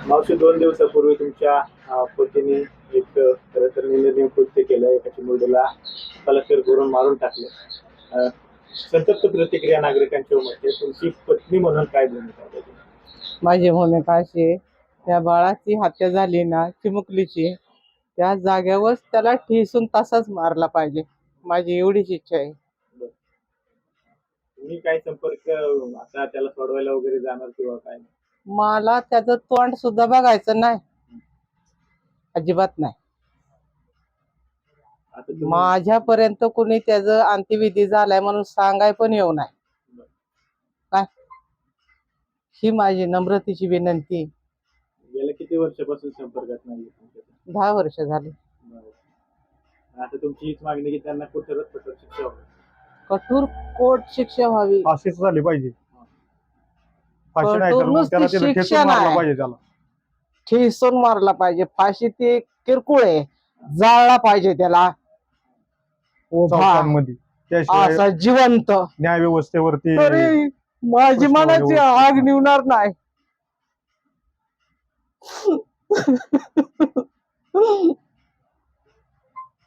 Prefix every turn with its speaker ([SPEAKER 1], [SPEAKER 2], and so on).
[SPEAKER 1] मावशी 2 दिवसापूर्वी तुमच्या पतीने एक खरं तर निंदनीय कृत्य केलं. एका चिमुरडीला कलाश्वर करून मारून टाकले. अ, संतप्त प्रतिक्रिया नागरिकांची उमटते. तुमची पत्नी म्हणून काय भूमिका आहे त्याची?
[SPEAKER 2] माझी भूमिका अशी आहे, त्या बाळाची हत्या झाली ना चिमुकलीची, त्या जाग्यावरच त्याला ठेचून तसाच मारला पाहिजे. माझी एवढीच इच्छा आहे.
[SPEAKER 1] बरं. तुम्ही काय संपर्क आता त्याला सोडवायला वगैरे जाणार किंवा काय?
[SPEAKER 2] मला त्याचं तोंड सुद्धा बघायचं नाही, अजिबात नाही.
[SPEAKER 1] आता तुम्ही
[SPEAKER 2] माझ्यापर्यंत कुणी त्याचं अंत्यविधी झालाय म्हणून सांगाय पण येऊ नाही.
[SPEAKER 1] बरं.
[SPEAKER 2] काय ही माझी नम्रतेची विनंती आहे.
[SPEAKER 1] गेल्या किती वर्षापासून संपर्कात नाही तुमच्या?
[SPEAKER 2] 10 वर्ष झाली.
[SPEAKER 1] बरं. आता तुमची हीच मागणी की त्यांना कठोरात कठोर शिक्षा व्हावी.
[SPEAKER 2] कठोर कोर्ट शिक्षा व्हावी.
[SPEAKER 3] फाशीच झाली पाहिजे. फाशी नाही तर
[SPEAKER 2] कठोर
[SPEAKER 3] मग त्याला
[SPEAKER 2] नुसती
[SPEAKER 3] तिथं
[SPEAKER 2] शिक्षा
[SPEAKER 3] ठेचून मारलं
[SPEAKER 2] नाही,
[SPEAKER 3] पाहिजे त्याला.
[SPEAKER 2] ठेचून मारला पाहिजे. फाशी ते किरकोळ आहे, जाळला पाहिजे त्याला उभा
[SPEAKER 3] चौकांमध्ये त्याशिवाय
[SPEAKER 2] असा जिवंत.
[SPEAKER 3] न्याय व्यवस्थेवरती
[SPEAKER 2] तरी माझी
[SPEAKER 3] प्रश्न
[SPEAKER 2] मनाची
[SPEAKER 3] व्यवस्थित
[SPEAKER 2] आग निवणार नाही.